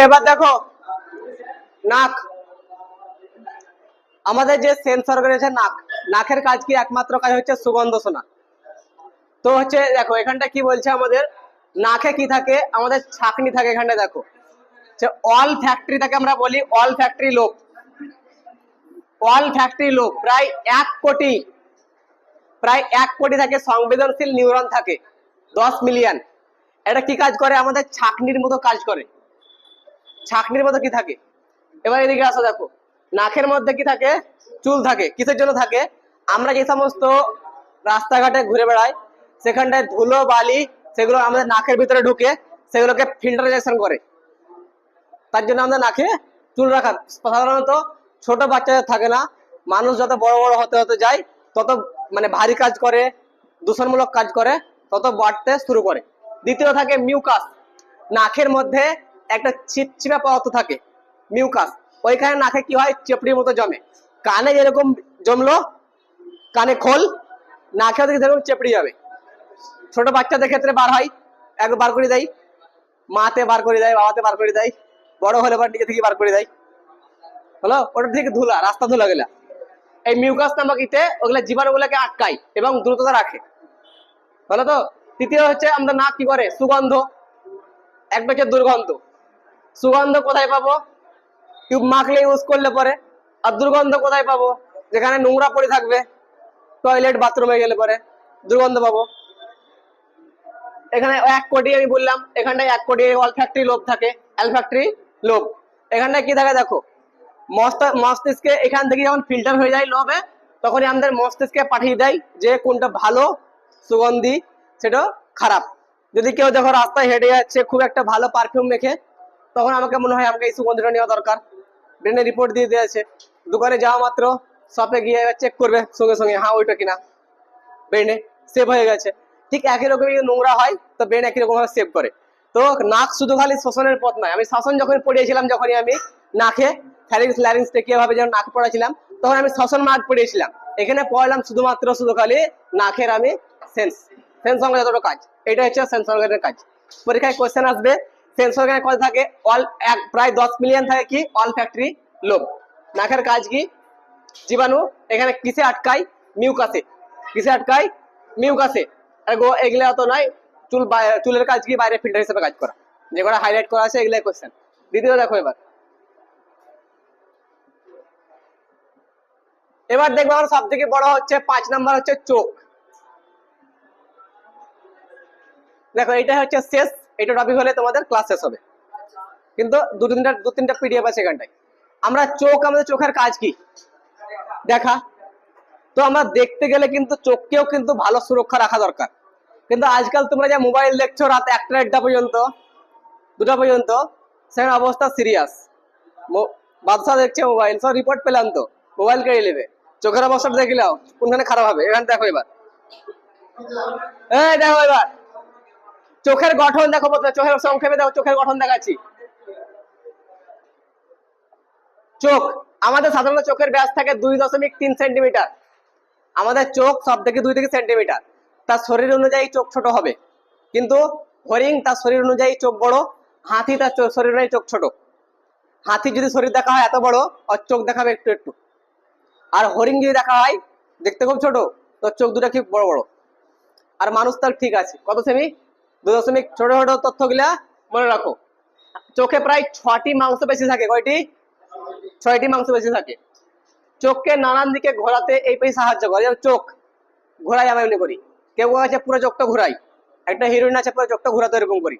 এবার দেখো নাক, আমাদের যে সেন্স অর্গান আছে নাক, নাকের কাজ কি? একমাত্র কাজ হচ্ছে সুগন্ধ শোনা। তো হচ্ছে দেখো এখানটা কি বলছে আমাদের, নাকে কি থাকে? আমাদের ছাকনি থাকে। এখানটা দেখো অল ফ্যাক্টরি থাকে, আমরা বলি অল ফ্যাক্টরি লোক। অল ফ্যাক্টরি লোক প্রায় 1 কোটি, প্রায় 1 কোটি থাকে। সংবেদনশীল নিউরন থাকে 10 মিলিয়ন। এটা কি কাজ করে? আমাদের ছাকনির মতো কাজ করে। ছাকনির মতো কি থাকে? এবার এদিকে আসো, দেখো নাকের মধ্যে কি থাকে? চুল থাকে। কিসের জন্য থাকে? আমরা যে সমস্ত রাস্তাঘাটে ঘুরে বেড়াই, সেখানটায় ধুলো বালি সেগুলো আমাদের নাকের ভিতরে ঢুকে সেগুলোকে ফিল্টারাইজেশন করে। তার জন্য আমাদের নাকে চুল রাখা। সাধারণত ছোট বাচ্চাদের থাকে না, মানুষ যত বড় বড় হতে হতে যায় তত মানে ভারী কাজ করে, দূষণমূলক কাজ করে, তত বাড়তে শুরু করে। দ্বিতীয় থাকে মিউকাস। নাকের মধ্যে একটা চিপচিপা পদার্থ থাকে মিউকাস। ওইখানে নাকে কি হয়? চেপড়ির মতো জমে। কানে যেরকম জমলো, কানে খোল, নাকেও দেখে যেরকম চেপড়ি যাবে। ছোট বাচ্চাদের ক্ষেত্রে বার হয়, একবার বার করে দেয়, মাতে বার করে দেয়, বাবাতে বার করে দেয়, বড় হলে আবার নিজে থেকে বার করে দেয়। হলো, ওটা থেকে ধুলা, রাস্তা ধুলা গেলা। এই মিউকাস নামক ইতে ওগুলা জীবাণুগুলোকে আটকায় এবং দ্রুততা রাখে। হলো তো। তৃতীয় হচ্ছে আমাদের নাক কি করে? সুগন্ধ। এক হচ্ছে দুর্গন্ধ। সুগন্ধ কোথায় পাবো? টিউব মাখলে, ইউজ করলে পরে। আর দুর্গন্ধ কোথায় পাবো? যেখানে নোংরা পড়ে থাকবে, টয়লেট বাথরুমে গেলে পরে দুর্গন্ধ পাবো। এখানে 1 কোটি আমি বললাম, এখানটায় 1 কোটি অলফ্যাক্টরি লোব থাকে, অ্যালফ্যাক্টরি লোব। এখানটায় কি থাকে দেখো, মস্তিষ্কে এখান থেকে যখন ফিল্টার হয়ে যায় লোবে, তখনই আমাদের মস্তিষ্কে পাঠিয়ে দেয় যে কোনটা ভালো সুগন্ধি, সেটা খারাপ। যদি কেউ দেখো রাস্তায় হেঁটে যাচ্ছে খুব একটা ভালো পারফিউম মেখে, তখন আমাকে মনে হয় আমাকে এই সুগন্ধিটা নেওয়া দরকার। ব্রেনে রিপোর্ট দিয়ে দিয়েছে, দোকানে যাওয়া মাত্র শপে গিয়ে চেক করবে সঙ্গে সঙ্গে, হ্যাঁ ওইটা কিনা, ব্রেনে সেভ হয়ে গেছে। ঠিক একই রকমই নোংরা হয় তো ব্রেন একই রকম ভাবে সেভ করে। তো নাক শুধু খালি শ্বসনের পথ নয়। আমি শাসন যখন পড়িয়েছিলাম, যখনই আমি নাকে ফ্যারিংস ল্যারিংস কিভাবে যেন নাক পড়াছিলাম, তখন আমি শ্বসন মার্গ পড়িয়েছিলাম। এখানে পড়লাম শুধুমাত্র শুধু খালি নাকের আমি সেন্স, সেন্স অর্গান যতটা কাজ, এটা হচ্ছে সেন্স অর্গানের কাজ। পরীক্ষায় কোশ্চেন আসবে সেন্স অর্গানের কাজ থাকে প্রায় 10 মিলিয়ন থাকে কি? All factory lobe. নাকের কাজ কি? জীবাণু এখানে কিসে আটকায়? মিউকাসে। কিসে আটকায়? মিউকাসে। এগুলা তো নয়। চুলের কাজ কি? বাইরে ফিল্টার হিসেবে কাজ করা। যেগুলো হাইলাইট করা আছে এগুলাই কোশ্চেন। দ্বিতীয় দেখো, এবার দেখবো আমার সব থেকে বড় হচ্ছে 5 নাম্বার হচ্ছে চোখ। দেখো এটা হচ্ছে শেষ, এটা টপিক হলে তোমাদের ক্লাস শেষ হবে, কিন্তু দু তিনটা পিডিএফ আছে এখানটায়। আমরা চোখ, আমাদের চোখের কাজ কি? দেখা। তো আমরা দেখতে গেলে কিন্তু চোখকেও কিন্তু ভালো সুরক্ষা রাখা দরকার। কিন্তু আজকাল তোমরা যে মোবাইল দেখছো রাত 1টা পর্যন্ত, 2টা পর্যন্ত, সেখানে অবস্থা সিরিয়াস। বাদশা দেখছে মোবাইল, সব রিপোর্ট পেলাম তো মোবাইল কেড়ে নেবে। চোখের অবস্থা দেখলাম কোনখানে খারাপ হবে। এখানে দেখো এবার, এই দেখো এবার চোখের গঠন দেখো, চোখের সংক্ষেপে দেখো চোখের গঠন দেখাচ্ছি। চোখ আমাদের সাধারণত চোখের ব্যাস থাকে 2.3 সেন্টিমিটার। আমাদের চোখ সব থেকে 2 থেকে সেন্টিমিটার। তার শরীর অনুযায়ী চোখ ছোট হবে, কিন্তু হরিণ তার শরীর অনুযায়ী চোখ বড়, হাতি তার শরীর অনুযায়ী চোখ ছোট। হাতি যদি শরীর দেখা হয় এত বড়, আর চোখ দেখাবে একটু একটু। আর হরিণ যদি দেখা হয় দেখতে খুব ছোট, তো চোখ দুটা খুব বড় বড়। আর মানুষ তার ঠিক আছে কত সেমি? 2 দশমিক। ছোট ছোট তথ্যগুলা মনে রাখো। চোখে প্রায় 6টি মাংসপেশি থাকে। কয়টি? 6টি মাংসপেশি থাকে। চোখকে নানান দিকে ঘোরাতে এই পেশি সাহায্য করে। যেমন চোখ ঘোরাই আমি এমনি করি, কেউ আছে পুরো চোখটা ঘোরাই, একটা হিরোইন আছে পুরো চোখটা ঘোরাতে এরকম করি,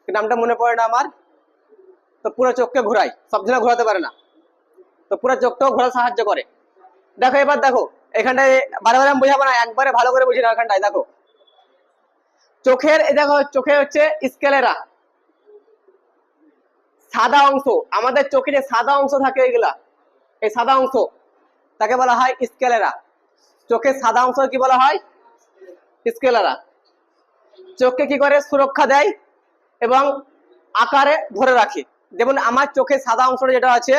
নামটা মনে পড়ে না আমার। তো পুরো চোখকে ঘোরাই, সব জন্য ঘোরাতে পারে না, তো পুরো চোখটাও ঘোরা সাহায্য করে। দেখো এবার দেখো এখানটায়, বারে বারে আমি বোঝাবো না, একবারে ভালো করে বুঝি না। এখানটায় দেখো চোখের, এই দেখো চোখে হচ্ছে স্কেলেরা, সাদা অংশ। আমাদের চোখে যে সাদা অংশ থাকে এগুলা, এই সাদা অংশ তাকে বলা হয় স্কেলেরা। চোখের সাদা অংশ কি বলা হয়? স্কেলেরা। চোখকে কি করে? সুরক্ষা দেয় এবং আকারে ধরে রাখে। যেমন আমার চোখের সাদা অংশটা যেটা আছে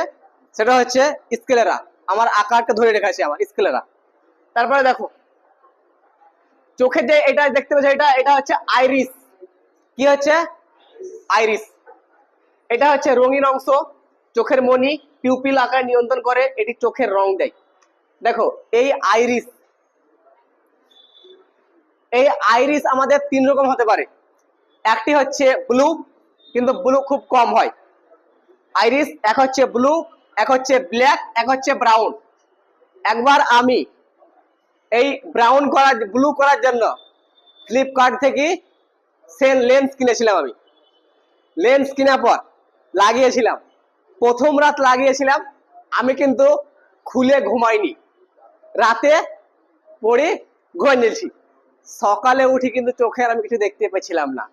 সেটা হচ্ছে স্কেলেরা, আমার আকারকে ধরে রেখেছে আমার স্কেলেরা। তারপরে দেখো চোখে যে এটা দেখতে পাচ্ছ, এটা এটা হচ্ছে আইরিস। কি হচ্ছে? আইরিস। এটা হচ্ছে রঙিন অংশ, চোখের মণি, পিউপিল আকার নিয়ন্ত্রণ করে, এটি চোখের রং দেয়। দেখো এই আইরিস, এই আইরিস আমাদের তিন রকম হতে পারে। একটি হচ্ছে ব্লু, কিন্তু ব্লু খুব কম হয় আইরিস। এক হচ্ছে ব্লু, এক হচ্ছে ব্ল্যাক, এক হচ্ছে ব্রাউন। একবার আমি এই ব্রাউন করার, ব্লু করার জন্য ফ্লিপকার্ট থেকে লেন্স কিনেছিলাম। আমি লেন্স কেনার পর লাগিয়েছিলাম, প্রথম রাত লাগিয়েছিলাম, আমি কিন্তু খুলে ঘুমাইনি, রাতে পড়ে ঘুমিয়ে নিয়েছি। সকালে উঠি কিন্তু চোখে আর আমি কিছু দেখতে পেয়েছিলাম না।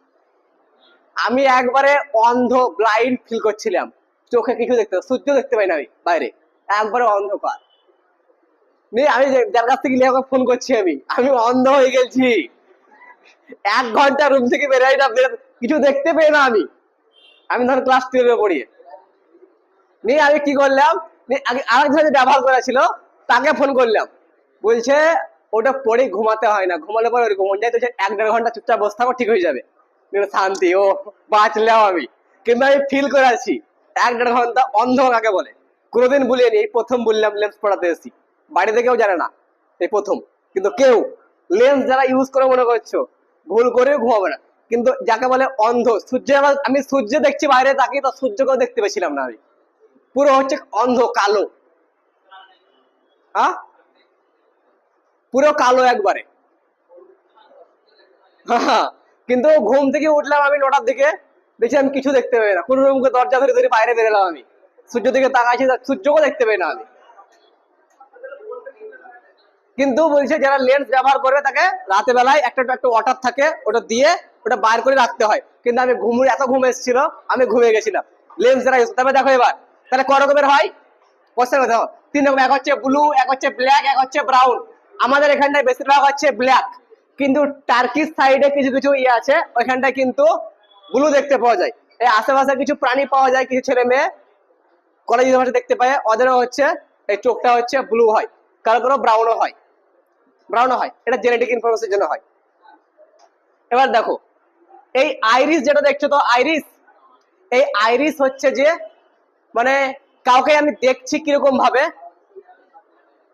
আমি একবারে অন্ধ, ব্লাইন্ড ফিল করছিলাম, চোখে কিছু দেখতে, সূর্য দেখতে পাই না আমি বাইরে, একবারে অন্ধকার। আমি যার কাছ থেকে ফোন করছি, আমি আমি অন্ধ হয়ে গেছি। 1 ঘন্টা রুম থেকে বেরোই না, কিছু দেখতে পেয়ে না আমি। আমি ধর ক্লাস 12 পড়ি। নিয়ে আমি কি করলাম, আরেকজনের ব্যবহার করা ছিল, তাকে ফোন করলাম। বলছে ওটা পরে ঘুমাতে হয় না, ঘুমালে পরে ঘুমন যায়, তো 1-1.5 ঘন্টা চুপচাপ বসে থাকো, ঠিক হয়ে যাবে। শান্তি, ও বাঁচলাম আমি। কিন্তু আমি ফিল করে আছি 1-1.5 ঘন্টা অন্ধ কাকে বলে কোনোদিন ভুলিনি, এই প্রথম বললাম লেন্স পড়াতে এসেছি। বাড়িতে কেউ জানে না, এই প্রথম। কিন্তু কেউ লেন্স যারা ইউজ করে মনে করছো, ভুল করেও ঘুমাবে না। কিন্তু যাকে বলে অন্ধ, সূর্য, আমি সূর্য দেখছি বাইরে তাকিয়ে, তো সূর্যকেও দেখতে পেয়েছিলাম না আমি, পুরো হচ্ছে অন্ধ, কালো। হ্যাঁ, পুরো কালো একবারে। কিন্তু ঘুম থেকে উঠলাম আমি 9টার দিকে, দেখছি আমি কিছু দেখতে পাই না, কোন রুমকে দরজা ধরে ধরে বাইরে বেরোলাম আমি, সূর্য দিকে তাকাইছি, সূর্যকেও দেখতে পাই না আমি। কিন্তু বলছে যারা লেন্স ব্যবহার করবে তাকে রাতে বেলায় একটা একটা ওয়াটার থাকে, ওটা দিয়ে ওটা বাইর করে রাখতে হয়। কিন্তু আমি এত ঘুম এসেছিল, আমি ঘুমিয়ে গেছিলাম। লেন্স যারা ইউজ, তবে দেখো এবার তাহলে ক রকমের হয় কোশ্চেন দেখো, 3 রকম। এক হচ্ছে ব্লু, এক হচ্ছে ব্ল্যাক, এক হচ্ছে ব্রাউন। আমাদের এখানটায় বেশিরভাগ হচ্ছে ব্ল্যাক, কিন্তু টার্কিশ সাইডে কিছু কিছু ইয়ে আছে, ওইখানটায় কিন্তু ব্লু দেখতে পাওয়া যায়। এই আশেপাশে কিছু প্রাণী পাওয়া যায়, কিছু ছেলে মেয়ে কলেজ ইউনিভার্সিটি দেখতে পায়, ওদেরও হচ্ছে এই চোখটা হচ্ছে ব্লু হয়, কারো কারো ব্রাউনও হয়। ব্রাউনও হয়, এটা জেনেটিক ইনফরমেশনের জন্য হয়। এবার দেখো এই আইরিস যেটা দেখছো, তো আইরিস, এই আইরিস হচ্ছে যে মানে কাউকে আমি দেখছি কিরকম ভাবে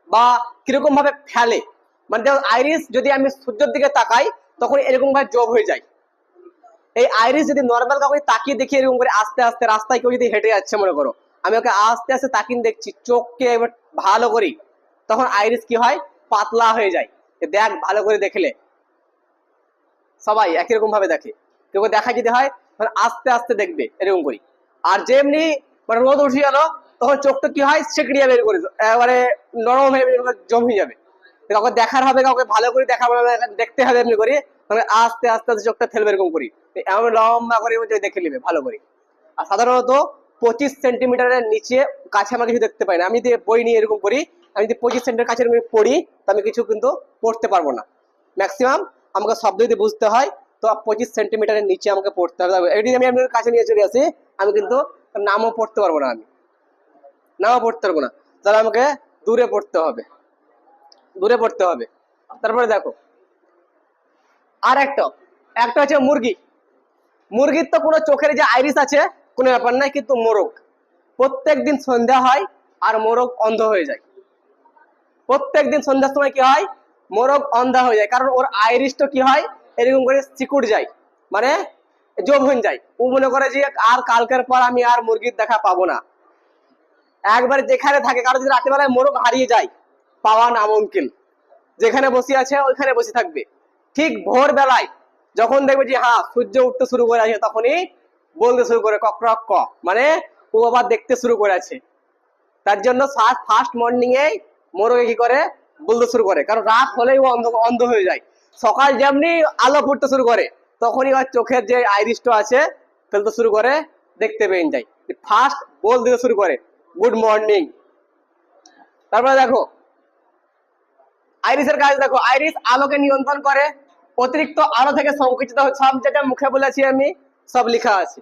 বা কিরকম ভাবে ফেলে, মানে দেখো আইরিস যদি আমি সূর্যের দিকে তাকাই তখন এরকম ভাবে জব হয়ে যায়। এই আইরিস যদি নর্মাল কাউকে তাকিয়ে দেখি এরকম করে আস্তে আস্তে, রাস্তায় কেউ যদি হেঁটে যাচ্ছে মনে করো, আমি ওকে আস্তে আস্তে তাকিয়ে দেখছি, চোখকে এবার ভালো করি, তখন আইরিস কি হয়, পাতলা হয়ে যায়। দেখ ভালো করে দেখলে সবাই একই রকম ভাবে দেখে, কেউ দেখা যদি হয় তখন আস্তে আস্তে দেখবে এরকম করি। আর যেমনি মানে রোদ উঠে গেল, তখন চোখটা কি হয়, সেকড়িয়া বের করে এবারে নরম হয়ে জম হয়ে যাবে। কাউকে দেখার হবে, কাউকে ভালো করে দেখা দেখতে হবে, এমনি করি তবে আস্তে আস্তে আস্তে চোখটা ফেলবে এরকম করি, এমন লম্বা করে দেখে নেবে ভালো করে। আর সাধারণত 25 সেন্টিমিটারের নিচে কাছে আমরা কিছু দেখতে পাই না। আমি যদি বই নিয়ে এরকম করি, আমি যদি 25 সেন্টিমিটার কাছে পড়ি, তো আমি কিছু কিন্তু পড়তে পারবো না। ম্যাক্সিমাম আমাকে শব্দ যদি বুঝতে হয়, তো 25 সেন্টিমিটারের নিচে আমাকে পড়তে হবে। এটি আমি আপনার কাছে নিয়ে চলে আসি, আমি কিন্তু নামও পড়তে পারবো না, আমি নামও পড়তে পারবো না, তাহলে আমাকে দূরে পড়তে হবে, দূরে পড়তে হবে। তারপরে দেখো আর একটা, একটা হচ্ছে মুরগি। মুরগির তো কোনো চোখের যে আইরিস আছে কোনো ব্যাপার নাই, কিন্তু মোরগ প্রত্যেকদিন সন্ধ্যা হয় আর মোরগ অন্ধ হয়ে যায়। প্রত্যেকদিন সন্ধ্যার সময় কি হয়, মোরগ অন্ধা হয়ে যায়, কারণ ওর আইরিসটা কি হয়, এরকম করে চিকুট যায়, মানে জব হয়ে যায়। ও মনে করে যে আর কালকের পর আমি আর মুরগির দেখা পাবো না। একবার যেখানে থাকে, কারো যদি রাত্রিবেলায় মোরগ হারিয়ে যায়, পাওয়া নামুমকিন। যেখানে বসে আছে ওইখানে বসে থাকবে। ঠিক ভোর বেলায় যখন দেখবে যে হ্যাঁ সূর্য উঠতে শুরু করে আছে, তখনই বলতে শুরু করে কক কক ক, মানে ও আবার দেখতে শুরু করে আছে। তার জন্য ফার্স্ট মর্নিং এ মোরগে কি করে, বলতে শুরু করে, কারণ রাত হলেই ও অন্ধ অন্ধ হয়ে যায়। সকাল যেমনি আলো ফুটতে শুরু করে, তখনই ওর চোখের যে আইরিসটা আছে ফেলতে শুরু করে, দেখতে পেয়ে যায়, ফার্স্ট বল দিতে শুরু করে গুড মর্নিং। তারপরে দেখো আইরিসের কাজ দেখো, আইরিস আলোকে নিয়ন্ত্রণ করে, অতিরিক্ত আলো থেকে সংকুচিত হয়, সব যেটা মুখে বলেছি আমি সব লেখা আছে।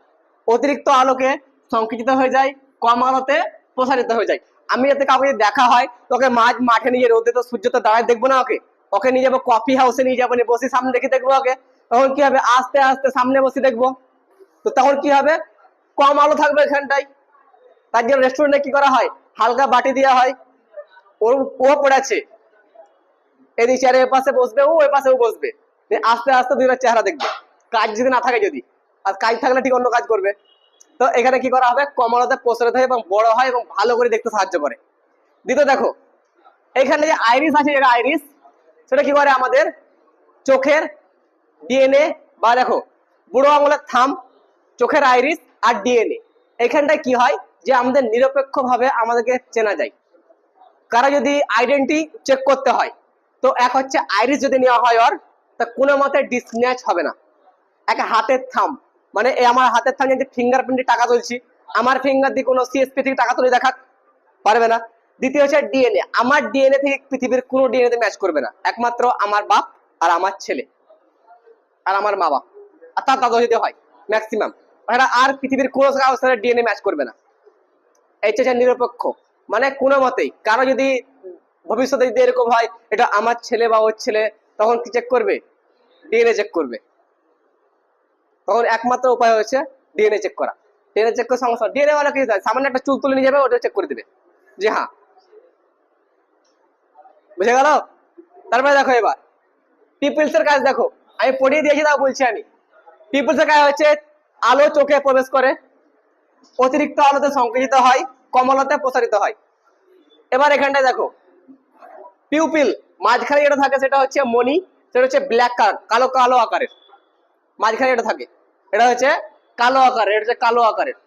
অতিরিক্ত আলোকে সংকুচিত হয়ে যায়, কম আলোতে প্রসারিত হয়ে যায়। আমি যাতে কাউকে যদি দেখা হয় তোকে মাঠে নিয়ে রোদে তো সূর্য তো দাঁড়ায় দেখবো না, ওকে ওকে নিয়ে যাবো কফি হাউসে নিয়ে যাবো, নিয়ে বসে সামনে দেখে দেখবো ওকে। তখন কি হবে, আস্তে আস্তে সামনে বসে দেখবো, তো তখন কি হবে, কম আলো থাকবে এখানটায়। তার জন্য রেস্টুরেন্টে কি করা হয়, হালকা বাটি দেওয়া হয়, ও পড়েছে এদিকে চেয়ারের পাশে বসবে, ও ওই পাশেও বসবে, আস্তে আস্তে দুইটা চেহারা দেখবে। কাজ যদি না থাকে, যদি আর কাজ থাকলে ঠিক অন্য কাজ করবে। তো এখানে কি করা হবে, কম আলোতে প্রসারিত হয় এবং বড় হয় এবং ভালো করে দেখতে সাহায্য করে। দ্বিতীয় দেখো, এখানে যে আইরিস আছে, যেটা আইরিস, সেটা কি করে আমাদের চোখের ডিএনএ, বা দেখো বুড়ো আঙুলের থাম, চোখের আইরিস আর ডিএনএ, এখানটায় কি হয় যে আমাদের নিরপেক্ষ ভাবে আমাদেরকে চেনা যায়। কারো যদি আইডেন্টি চেক করতে হয়, তো এক হচ্ছে আইরিস যদি নেওয়া হয় ওর, তা কোনো মতে ডিসম্যাচ হবে না। এক হাতের থাম, মানে এই আমার হাতের থাম যদি ফিঙ্গারপ্রিন্টে টাকা তুলছি, আমার ফিঙ্গার দিয়ে কোনো সিএসপি থেকে টাকা তুলে দেখা পারবে না। দ্বিতীয় হচ্ছে ডিএনএ, আমার ডিএনএ থেকে পৃথিবীর কোনো ডিএনএ ম্যাচ করবে না, একমাত্র আমার বাপ আর আমার ছেলে আর আমার মা বাপ আর তার দাদা যদি হয় ম্যাক্সিমাম, আর পৃথিবীর কোনো কারোর ডিএনএ ম্যাচ করবে না। এই হচ্ছে নিরপেক্ষ, মানে কোনো মতেই কারো যদি ভবিষ্যতে যদি এরকম হয় এটা আমার ছেলে বা ওর ছেলে, তখন কি চেক করবে, ডিএনএ চেক করবে। তখন একমাত্র উপায় হচ্ছে ডিএনএ চেক করা। ডিএনএ চেক করে সমস্যা, ডিএনএ ওয়ালা কি সামান্য একটা চুল তুলে নিয়ে যাবে, ওটা চেক করে দেবে যে হ্যাঁ, বুঝে গেল। তারপরে দেখো এবার পিপলস এর কাজ দেখো, আমি পড়িয়ে দিয়েছি, তাও বলছি আমি। পিপলস এর কাজ হচ্ছে আলো চোখে প্রবেশ করে, অতিরিক্ত আলোতে সংকুচিত হয়, কম আলোতে প্রসারিত হয়। এবার এখানটায় দেখো পিউপিল, মাঝখানে যেটা থাকে সেটা হচ্ছে মনি, সেটা হচ্ছে ব্ল্যাক কালার, কালো কালো আকারের, মাঝখানে যেটা থাকে এটা হচ্ছে কালো আকারের, এটা হচ্ছে কালো আকারের,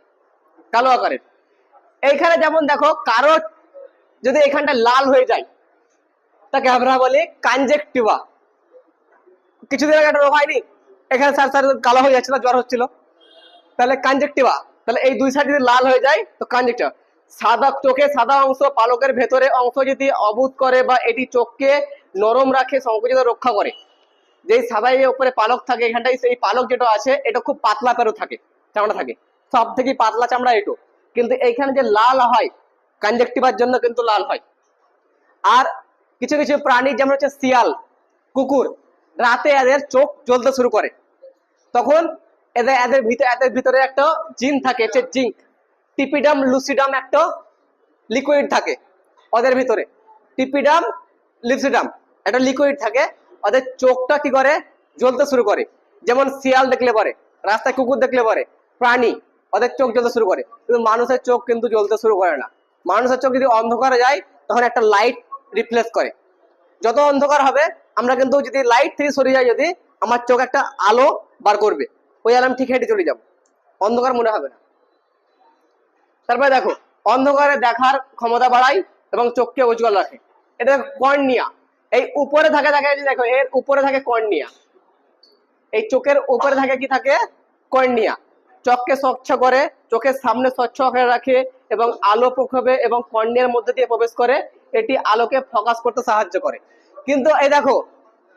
কালো আকারের। এইখানে যেমন দেখো কারো যদি এখানটা লাল হয়ে যায়, তাকে আমরা বলি কনজেক্টিভা। কিছুদিন আগে একটা রোগ হয়নি, এখানে স্যার স্যার কালো হয়ে যাচ্ছিল, জ্বর হচ্ছিল, তাহলে কনজেক্টিভা। তাহলে এই দুই সাইড যদি লাল হয়ে যায় তো কনজেক্টিভা। সাদা চোখে সাদা অংশ পালকের ভেতরে অংশ যদি অবুধ করে বা এটি চোখকে নরম রাখে, সংকুচিত রক্ষা করে। যেই সাদাই উপরে পালক থাকে, এখানটায় সেই পালক যেটা আছে এটা খুব পাতলা পেরো থাকে, চামড়া থাকে, সব থেকে পাতলা চামড়া এটো। কিন্তু এইখানে যে লাল হয় কনজেক্টিভার জন্য কিন্তু লাল হয়। আর কিছু কিছু প্রাণী যেমন হচ্ছে শিয়াল, কুকুর, রাতে এদের চোখ জ্বলতে শুরু করে, তখন এদের ভিতরে একটা জিন থাকে, হচ্ছে জিঙ্ক, টিপিডাম লুসিডাম একটা লিকুইড থাকে ওদের ভিতরে, টিপিডাম লিপসিডাম একটা লিকুইড থাকে, ওদের চোখটা কি করে জ্বলতে শুরু করে। যেমন শিয়াল দেখলে পরে, রাস্তায় কুকুর দেখলে পরে, প্রাণী, ওদের চোখ জ্বলতে শুরু করে, কিন্তু মানুষের চোখ কিন্তু জ্বলতে শুরু করে না। মানুষের চোখ যদি অন্ধকারে যায় তখন একটা লাইট রিপ্লেস করে। যত অন্ধকার হবে আমরা কিন্তু যদি লাইট থেকে সরে যাই, যদি আমার চোখ একটা আলো বার করবে, ওই আলো ঠিক হেঁটে চলে যাবো, অন্ধকার মনে হবে না। তারপরে দেখো অন্ধকারে দেখার ক্ষমতা বাড়ায় এবং চোখকে উজ্জ্বল রাখে, এটা কর্নিয়া। এই উপরে থাকে থাকে দেখো, এর উপরে থাকে কর্নিয়া, এই চোখের উপরে থাকে কি থাকে, কর্নিয়া। চোখকে স্বচ্ছ করে, চোখের সামনে স্বচ্ছ করে রাখে এবং আলো প্রক্ষেপে এবং কর্নিয়ার মধ্যে দিয়ে প্রবেশ করে, এটি আলোকে ফোকাস করতে সাহায্য করে। কিন্তু এই দেখো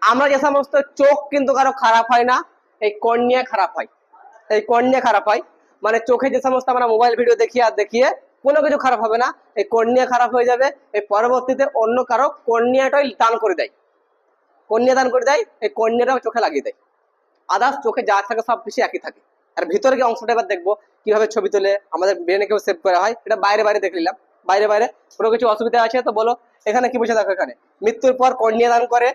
আমরা যে সমস্ত চোখ কিন্তু কারো খারাপ হয় না, এই কর্নিয়া খারাপ হয়, এই কর্নিয়া খারাপ হয়। মানে চোখে যে সমস্ত আমরা মোবাইল ভিডিও দেখিয়ে আর দেখিয়ে কোনো কিছু খারাপ হবে না, এই কর্নিয়া খারাপ হয়ে যাবে, এই পরবর্তীতে অন্য কারো কর্নিয়াটাই দান করে দেয়, কর্নিয়া দান করে দেয়, এই কর্নিয়াটাও চোখে লাগিয়ে দেয়। আদার্স চোখে যা থাকে সব কিছু একই থাকে। আর ভিতরে কি অংশটা এবার দেখবো কিভাবে ছবি তুলে আমাদের ব্রেনে কেউ সেভ করা হয়, এটা বাইরে বাইরে দেখে নিলাম, বাইরে বাইরে কোনো কিছু অসুবিধা আছে তো বলো। এখানে কি বুঝে দেখো, এখানে মৃত্যুর পর কর্নিয়া দান করে,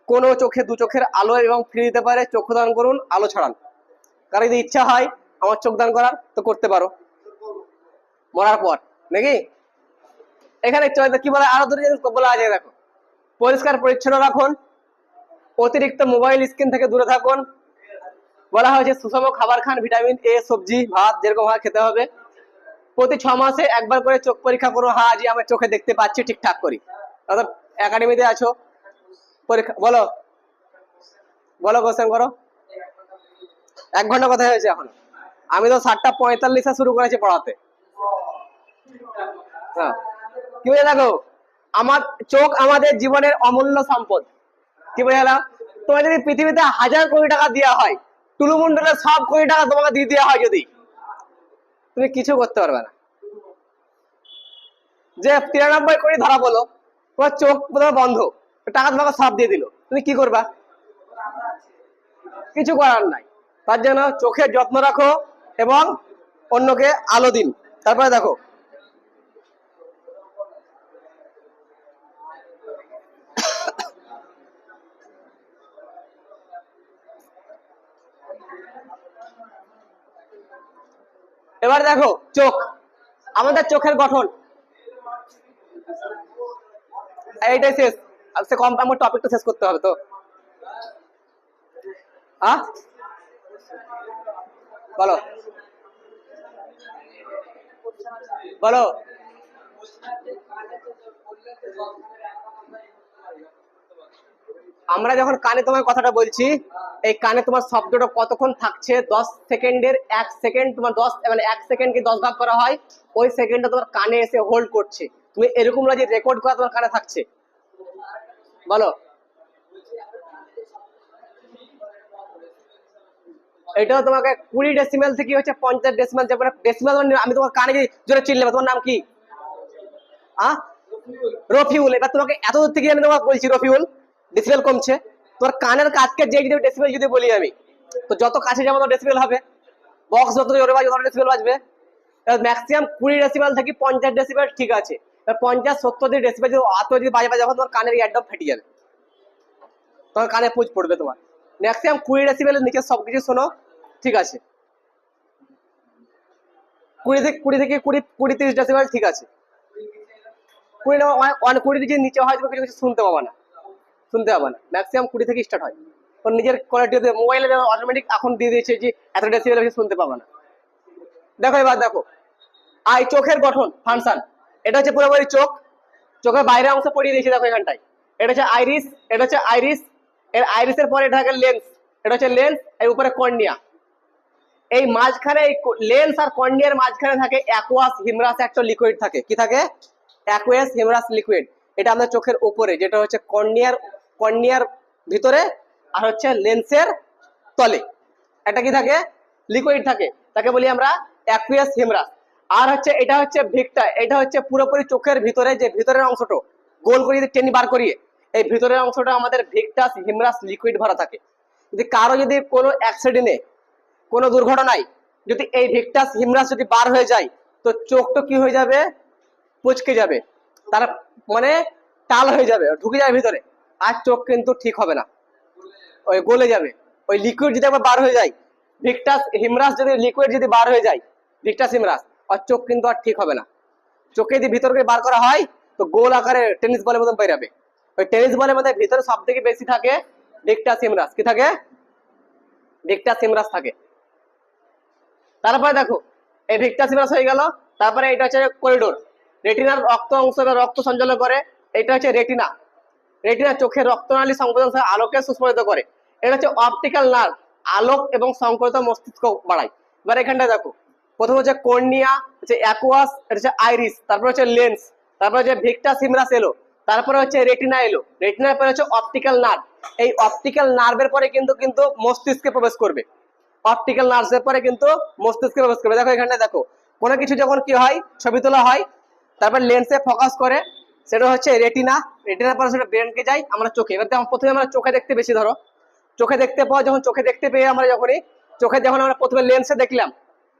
কোন চোখে দু চোখের আলো এবং ফিরে দিতে পারে, চক্ষু দান করুন, আলো ছড়ান। কারো যদি ইচ্ছা হয় আমার চোখ দান করার তো করতে পারো মরার পর, নাকি। এখানে কি বলে, আরো দুটো জিনিস বলা আছে দেখো, পরিষ্কার পরিচ্ছন্ন রাখুন, অতিরিক্ত মোবাইল স্ক্রিন থেকে দূরে থাকুন, বলা হয়েছে সুষম খাবার খান, ভিটামিন এ, সবজি ভাত যেরকম হয় খেতে হবে, প্রতি 6 মাসে একবার করে চোখ পরীক্ষা করো, হ্যাঁ জি আমি চোখে দেখতে পাচ্ছি, ঠিকঠাক করি। অর্থাৎ একাডেমিতে আছো, পরীক্ষা বলো, বলো কোশ্চেন করো। 1 ঘন্টা কথা হয়েছে এখন, আমি তো 7:45 শুরু করেছি পড়াতে। হ্যাঁ, কি বুঝে দেখো, আমার চোখ আমাদের জীবনের অমূল্য সম্পদ। কি বুঝে গেল, তোমার যদি পৃথিবীতে 1000 কোটি টাকা দেওয়া হয়, টুলুমুন্ডলের সব কোটি টাকা তোমাকে দিয়ে দেওয়া হয়, যদি তুমি কিছু করতে পারবে না। যে 93 কোটি ধরা বলো, তোমার চোখ প্রথমে বন্ধ, টাকা তোমাকে সব দিয়ে দিল, তুমি কি করবা? কিছু করার নাই। তার জন্য চোখের যত্ন রাখো এবং অন্যকে আলো দিন। তারপরে দেখো এবার দেখো চোখ, আমাদের চোখের গঠন এইটাই শেষ। আজকে কম আমার টপিকটা শেষ করতে হবে তো। হ্যাঁ বলো বলো। আমরা যখন কানে তোমার কথাটা বলছি, এই কানে তোমার শব্দটা কতক্ষণ থাকছে? 10 সেকেন্ডের 1 সেকেন্ড, তোমার 10 মানে 1 সেকেন্ড কি 10 ভাগ করা হয়, ওই সেকেন্ডটা তোমার কানে এসে হোল্ড করছে। তুমি এরকম না যে রেকর্ড করা তোমার কানে থাকছে। বলো। এটাও তোমাকে 20 ডেসিমেল থেকে হচ্ছে 50 ডেসিমেল, যে ডেসিমেল আমি তোমার কানে জোরে চিনলে, তোমার নাম কি? রফিউল। এবার তোমাকে এত দূর থেকে আমি তোমাকে বলছি রফিউল ডেসিবেল কমছে, তোমার কানের কাছকে যে যদি ডেসিবেল যদি বলি আমি, তো যত কাছে যাবো তত ডেসিবেল হবে, বক্স যত জোরে বাজবে তত ডেসিবেল বাজবে। ম্যাক্সিমাম 20 ডেসিবেল থেকে 50 ডেসিবেল ঠিক আছে। 50-70 ডেসিবেল যদি অত যদি বাজে যখন তোমার কানের একদম ফেটে যাবে, তোমার কানে পুজ পড়বে। তোমার ম্যাক্সিমাম 20 ডেসিবেলের নিচে সবকিছু শোনো, ঠিক আছে। 20 থেকে 30 ডেসিবেল ঠিক আছে। 20 থেকে নিচে হয় তুমি কিছু কিছু শুনতে পাবা না, শুনতে পাবা না। ম্যাক্সিমাম 20 থেকে স্টার্ট হয়। ওর নিজের কোয়ালিটি মোবাইলে অটোমেটিক এখন দিয়ে দিয়েছে যে এত ডেসিবেল বেশি শুনতে পাবা না। দেখো এবার দেখো আই চোখের গঠন ফাংশন। এটা হচ্ছে পুরোপুরি চোখ, চোখের বাইরের অংশ পড়িয়ে দিয়েছি দেখো এখানটায়। এটা হচ্ছে আইরিস, এটা হচ্ছে আইরিস, এর আইরিসের পরে এটা থাকে লেন্স, এটা হচ্ছে লেন্স, এর উপরে কর্নিয়া। এই মাঝখানে এই লেন্স আর কর্নিয়ার মাঝখানে থাকে অ্যাকুয়াস হিমরাস একটা লিকুইড থাকে। কি থাকে? Aqueous humour liquid. এটা আমাদের চোখের উপরে, যেটা হচ্ছে কর্নিয়ার, কর্নিয়ার ভিতরে আর হচ্ছে লেন্সের তলে এটা কি থাকে? লিকুইড থাকে, তাকে বলি আমরা অ্যাকুয়াস হিমরাস। আর হচ্ছে এটা হচ্ছে ভিক্টা, এটা হচ্ছে পুরোপুরি চোখের ভিতরে যে ভিতরের অংশটা গোল করে যদি টেনে বার করিয়ে, এই ভিতরের অংশটা আমাদের ভিক্টাস হিমরাস লিকুইড ভরা থাকে। যদি কারো যদি কোনো অ্যাক্সিডেন্টে, কোনো দুর্ঘটনায় যদি এই ভিক্টাস হিমরাস যদি বার হয়ে যায়, তো চোখটা কি হয়ে যাবে? পুচকে যাবে, তার মানে টাল হয়ে যাবে, ঢুকে যাবে ভিতরে, আর চোখ কিন্তু ঠিক হবে না, ওই গলে যাবে। ওই লিকুইড যদি একবার বার হয়ে যায়, ভিক্টাস হিমরাস যদি লিকুইড যদি বার হয়ে যায়, ভিক্টাস হিমরাস, আর চোখ কিন্তু আর ঠিক হবে না। চোখে যদি ভিতরকে বার করা হয় তো গোল আকারে টেনিস বলের মতন বেরাবে। ওই টেনিস বলের মধ্যে ভিতরে সব থেকে বেশি থাকে ভিক্টাস হিমরাস। কি থাকে? ভিক্টাস হিমরাস থাকে। তারপরে দেখো এই ভিক্টাস হিমরাস হয়ে গেল। তারপরে এটা হচ্ছে করিডোর, রেটিনার রক্ত অংশ রক্ত সঞ্চালন করে। এটা হচ্ছে রেটিনা, রেটিনা চোখের রক্তনালী সংবেদন আলোকে সুস্পষ্ট করে। এটা হচ্ছে অপটিক্যাল নার্ভ, আলোক এবং সংকরিত মস্তিষ্ক বাড়ায়। এবার এখানটা দেখো প্রথম হচ্ছে কর্নিয়া, হচ্ছে অ্যাকুয়াস, এটা হচ্ছে আইরিস, তারপর হচ্ছে লেন্স, তারপর হচ্ছে ভিক্টাস হিমরাস এলো, তারপরে হচ্ছে রেটিনা এলো, রেটিনার পরে হচ্ছে অপটিক্যাল নার্ভ। এই অপটিক্যাল নার্ভের পরে কিন্তু কিন্তু মস্তিষ্কে প্রবেশ করবে। অপটিক্যাল নার্ভের পরে কিন্তু মস্তিষ্কে প্রবেশ করবে। দেখো এখানটা দেখো কোনো কিছু যখন কি হয় ছবি তোলা হয়, তারপর লেন্সে ফোকাস করে, সেটা হচ্ছে রেটিনা, রেটিনার পরে সেটা ব্রেনকে যায় আমরা চোখে। এবার প্রথমে আমরা চোখে দেখতে বেশি ধরো, চোখে দেখতে পাওয়া, যখন চোখে দেখতে পেয়ে আমরা যখনই চোখে যখন আমরা প্রথমে লেন্সে দেখলাম,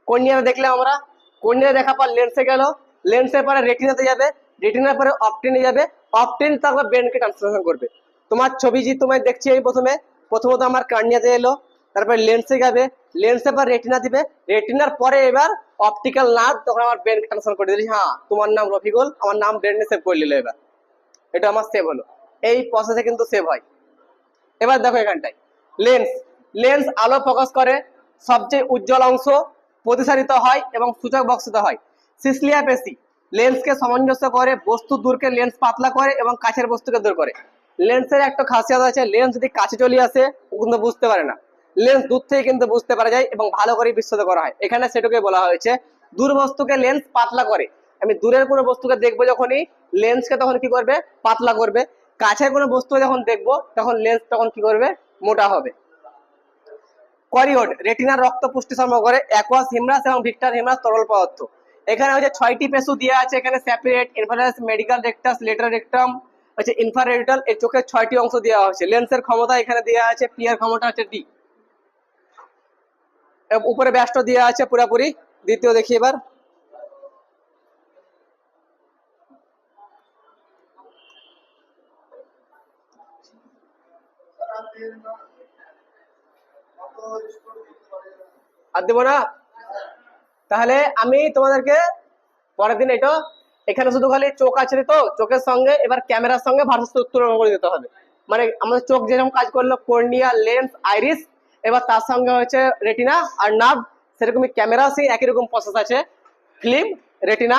কর্নিয়া দেখলাম আমরা, কর্নিয়া দেখা পর লেন্সে গেল, লেন্সের পরে রেটিনাতে যাবে, রেটিনার পরে অপটিনে যাবে, অপটিন তারপর ব্রেনকে ট্রান্সফার করবে। তোমার ছবি যে তোমায় দেখছি এই প্রথমে, প্রথমত আমার কর্নিয়াতে এলো, তারপরে লেন্সে যাবে, লেন্সের পর রেটিনা দিবে, রেটিনার পরে এবার অপটিক্যাল নার্ভ, তখন আমার ব্রেনকে ট্রান্সফার করে দিলি, হ্যাঁ তোমার নাম রফিকুল, আমার নাম ব্রেনে সেভ করে নিল। এবার এটা আমার সেভ হলো, এই প্রসেসে কিন্তু সেভ হয়। এবার দেখো এখানটায় লেন্স, লেন্স আলো ফোকাস করে, সবচেয়ে উজ্জ্বল অংশ প্রতিসারিত হয় এবং সূচক বক্সিত হয়। সিসলিয়া পেশি লেন্সকে সামঞ্জস্য করে, বস্তু দূরকে লেন্স পাতলা করে এবং কাছের বস্তুকে দূর করে। লেন্সের একটা খাসিয়াত আছে, লেন্স যদি কাছে চলে আসে ও কিন্তু বুঝতে পারে না, লেন্স দূর থেকে কিন্তু বুঝতে পারা যায় এবং ভালো করে বিশ্বস্ত করা হয়। এখানে সেটাকে বলা হয়েছে দূর বস্তুকে লেন্স পাতলা করে। আমি দূরের কোনো বস্তুকে দেখবো যখনই, লেন্সকে তখন কি করবে? পাতলা করবে। কাছের কোনো বস্তু যখন দেখবো তখন লেন্স তখন কি করবে? মোটা হবে। করিওড রেটিনার রক্ত পুষ্টি সরবরাহ করে, অ্যাকুয়াস হিমরাস এবং ভিক্টাস হিমরাস তরল পদার্থ। এখানে হচ্ছে 6টি পেশু দেওয়া আছে, এখানে separate, inference, medical rectus, letter rectum, হচ্ছে ইনফ্রারেডিটাল, এই চোখের 6টি অংশ দেওয়া হচ্ছে। লেন্সের ক্ষমতা এখানে দেওয়া আছে, পি এর ক্ষমতা হচ্ছে ডি। উপরে ব্যাসটা দেওয়া আছে পুরোপুরি। দ্বিতীয় দেখি এবার। আর দেবো না, তাহলে আমি তোমাদেরকে পরের দিন এটা, এখানে শুধু খালি চোখ আছে তো, চোখের সঙ্গে এবার ক্যামেরার সঙ্গে ভার্সেস তুলনা করে দিতে হবে। মানে আমাদের চোখ যেরকম কাজ করলো, কর্নিয়া, লেন্স, আইরিস, এবার তার সঙ্গে হচ্ছে রেটিনা আর নার্ভ, সেরকমই ক্যামেরা সেই একই রকম প্রসেস আছে, ফিল্ম, রেটিনা